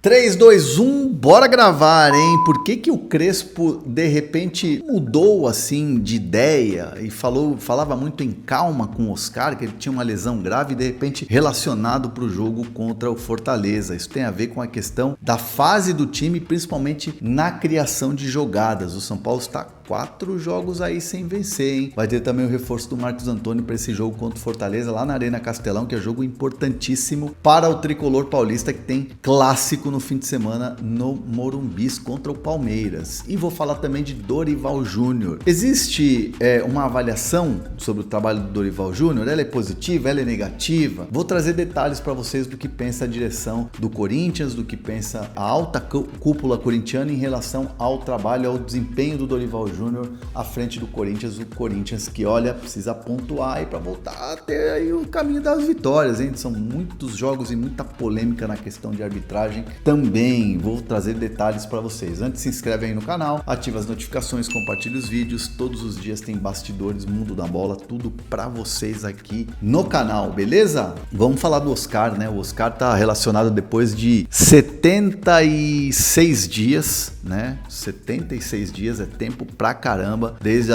3, 2, 1, bora gravar, hein? Por que o Crespo, de repente, mudou, assim, de ideia e falava muito em calma com o Oscar, que ele tinha uma lesão grave e, de repente, relacionado para o jogo contra o Fortaleza? Isso tem a ver com a questão da fase do time, principalmente na criação de jogadas. O São Paulo está 4 jogos aí sem vencer, hein? Vai ter também o reforço do Marcos Antônio para esse jogo contra o Fortaleza, lá na Arena Castelão, que é jogo importantíssimo para o tricolor paulista, que tem clássico no fim de semana no Morumbi contra o Palmeiras. E vou falar também de Dorival Júnior. Existe uma avaliação sobre o trabalho do Dorival Júnior? Ela é positiva? Ela é negativa? Vou trazer detalhes para vocês do que pensa a direção do Corinthians, do que pensa a alta cúpula corintiana em relação ao trabalho, ao desempenho do Dorival Júnior à frente do Corinthians. O Corinthians que, olha, precisa pontuar aí para voltar a ter aí o caminho das vitórias, hein? São muitos jogos e muita polêmica na questão de arbitragem também. Vou trazer detalhes para vocês. Antes, se inscreve aí no canal, ativa as notificações, compartilha os vídeos. Todos os dias tem bastidores, mundo da bola, tudo para vocês aqui no canal, beleza? Vamos falar do Oscar, né? O Oscar tá relacionado depois de 76 dias, né? 76 dias é tempo pra caramba, desde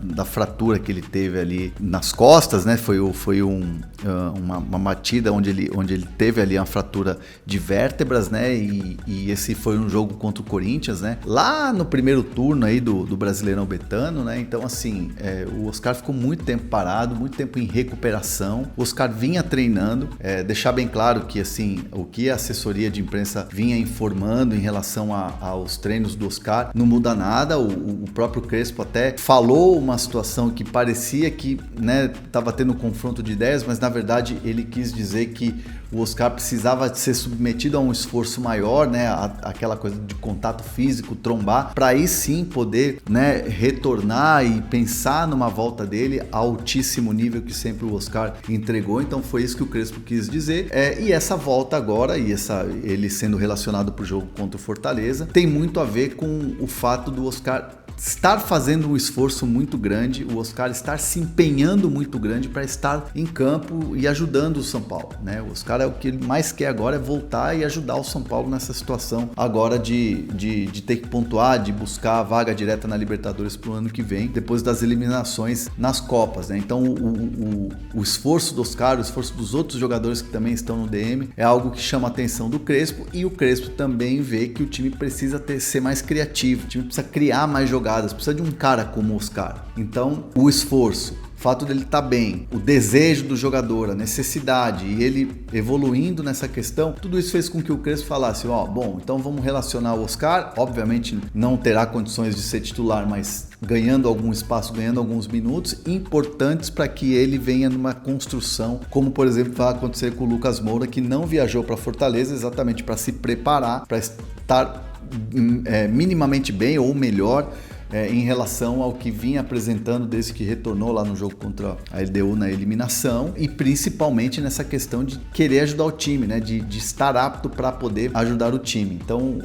da fratura que ele teve ali nas costas, né? Foi uma batida onde ele teve ali uma fratura de vértebras, né? E esse foi um jogo contra o Corinthians, né? Lá no primeiro turno aí do Brasileirão Betano, né? Então, assim, o Oscar ficou muito tempo parado, muito tempo em recuperação. O Oscar vinha treinando, deixar bem claro que, assim, o que a assessoria de imprensa vinha informando em relação aos treinos do Oscar não muda nada. O próprio Crespo até falou uma situação que parecia que, né, estava tendo um confronto de ideias, mas na verdade ele quis dizer que o Oscar precisava ser submetido a um esforço maior, né, aquela coisa de contato físico, trombar, para aí sim poder, né, retornar e pensar numa volta dele a altíssimo nível que sempre o Oscar entregou. Então foi isso que o Crespo quis dizer. E essa volta agora, ele sendo relacionado para o jogo contra o Fortaleza, tem muito a ver com o fato do Oscar estar fazendo um esforço muito grande, o Oscar estar se empenhando muito grande para estar em campo e ajudando o São Paulo, né? O Oscar o que ele mais quer agora é voltar e ajudar o São Paulo nessa situação agora de ter que pontuar, de buscar a vaga direta na Libertadores pro ano que vem, depois das eliminações nas Copas, né? Então o esforço do Oscar, o esforço dos outros jogadores que também estão no DM é algo que chama a atenção do Crespo, e o Crespo também vê que o time precisa ser mais criativo, o time precisa criar mais jogadas, precisa de um cara como o Oscar. Então o esforço, o fato dele estar bem, o desejo do jogador, a necessidade e ele evoluindo nessa questão, tudo isso fez com que o Crespo falasse, bom, então vamos relacionar o Oscar, obviamente não terá condições de ser titular, mas ganhando algum espaço, ganhando alguns minutos importantes para que ele venha numa construção, como por exemplo vai acontecer com o Lucas Moura, que não viajou para Fortaleza exatamente para se preparar, para estar minimamente bem ou melhor em relação ao que vinha apresentando desde que retornou lá no jogo contra a LDU na eliminação, e principalmente nessa questão de querer ajudar o time, né? De estar apto para poder ajudar o time. Então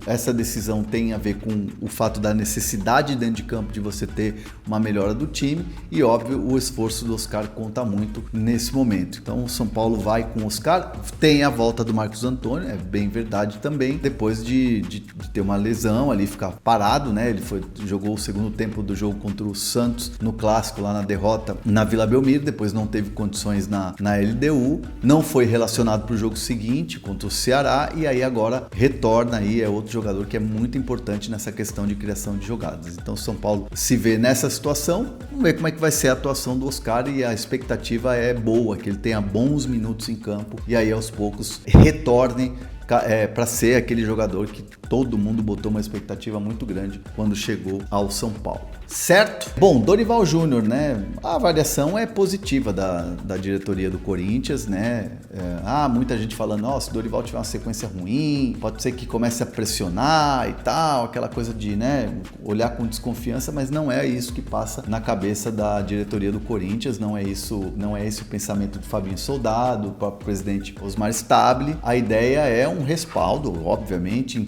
essa decisão tem a ver com o fato da necessidade dentro de campo de você ter uma melhora do time, e óbvio o esforço do Oscar conta muito nesse momento. Então o São Paulo vai com o Oscar, tem a volta do Marcos Antônio, é bem verdade também, depois de ter uma lesão ali, ficar parado, né? Ele jogou o segundo tempo do jogo contra o Santos no clássico, lá na derrota na Vila Belmiro, depois não teve condições na LDU, não foi relacionado para o jogo seguinte contra o Ceará, e aí agora retorna aí, é outro jogador que é muito importante nessa questão de criação de jogadas. Então o São Paulo se vê nessa situação, vamos ver como é que vai ser a atuação do Oscar, e a expectativa é boa, que ele tenha bons minutos em campo e aí aos poucos retorne para ser aquele jogador que todo mundo botou uma expectativa muito grande quando chegou ao São Paulo. Certo? Bom, Dorival Júnior, né? A avaliação é positiva da diretoria do Corinthians, né? Muita gente falando, se o Dorival tiver uma sequência ruim, pode ser que comece a pressionar e tal, aquela coisa de, né, olhar com desconfiança, mas não é isso que passa na cabeça da diretoria do Corinthians, não é esse o pensamento do Fabinho Soldado, do próprio presidente Osmar Stabile. A ideia é um respaldo, obviamente,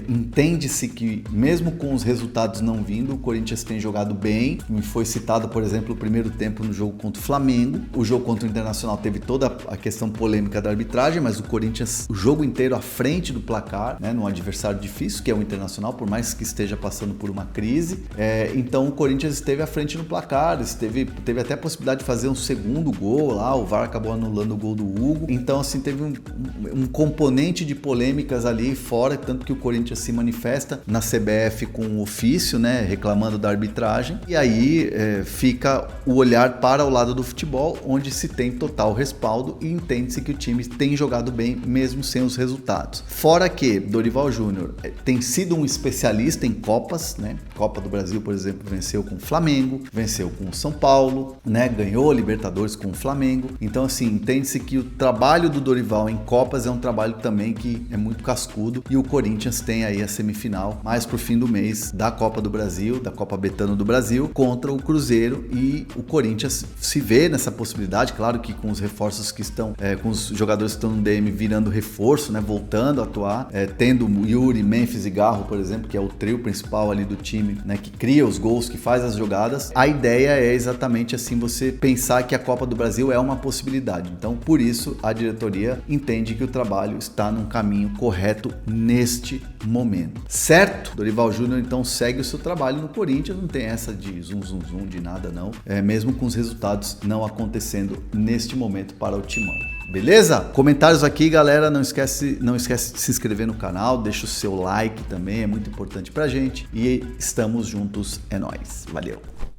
entende-se que mesmo com os resultados não vindo, o Corinthians tem jogado bem. Me foi citado, por exemplo, o primeiro tempo no jogo contra o Flamengo. O jogo contra o Internacional teve toda a questão polêmica da arbitragem, mas o Corinthians, o jogo inteiro à frente do placar, né, num adversário difícil, que é o Internacional, por mais que esteja passando por uma crise. Então o Corinthians esteve à frente no placar, teve até a possibilidade de fazer um segundo gol lá, o VAR acabou anulando o gol do Hugo. Então, assim, teve um componente de polêmicas ali fora, tanto que o Corinthians se manifesta na CBF com um ofício, né, reclamando da arbitragem. E aí fica o olhar para o lado do futebol, onde se tem total respaldo e entende-se que o time tem jogado bem, mesmo sem os resultados. Fora que Dorival Júnior tem sido um especialista em Copas, né? Copa do Brasil, por exemplo, venceu com o Flamengo, venceu com o São Paulo, né? Ganhou a Libertadores com o Flamengo. Então, assim, entende-se que o trabalho do Dorival em Copas é um trabalho também que é muito cascudo, e o Corinthians tem aí a semifinal mais pro fim do mês da Copa do Brasil, da Copa Betano do Brasil, contra o Cruzeiro, e o Corinthians se vê nessa possibilidade, claro que com os reforços que estão, com os jogadores que estão no DM virando reforço, né? Voltando a atuar, tendo Yuri, Memphis e Garro, por exemplo, que é o trio principal ali do time, né? Que cria os gols, que faz as jogadas. A ideia é exatamente assim, você pensar que a Copa do Brasil é uma possibilidade. Então, por isso, a diretoria entende que o trabalho está num caminho correto neste momento. Certo? Dorival Júnior, então, segue o seu trabalho no Corinthians, não tem essa de zum, de nada, não. Mesmo com os resultados não acontecendo neste momento para o Timão. Beleza? Comentários aqui, galera. Não esquece de se inscrever no canal, deixa o seu like também, é muito importante pra gente. E estamos juntos, é nóis. Valeu!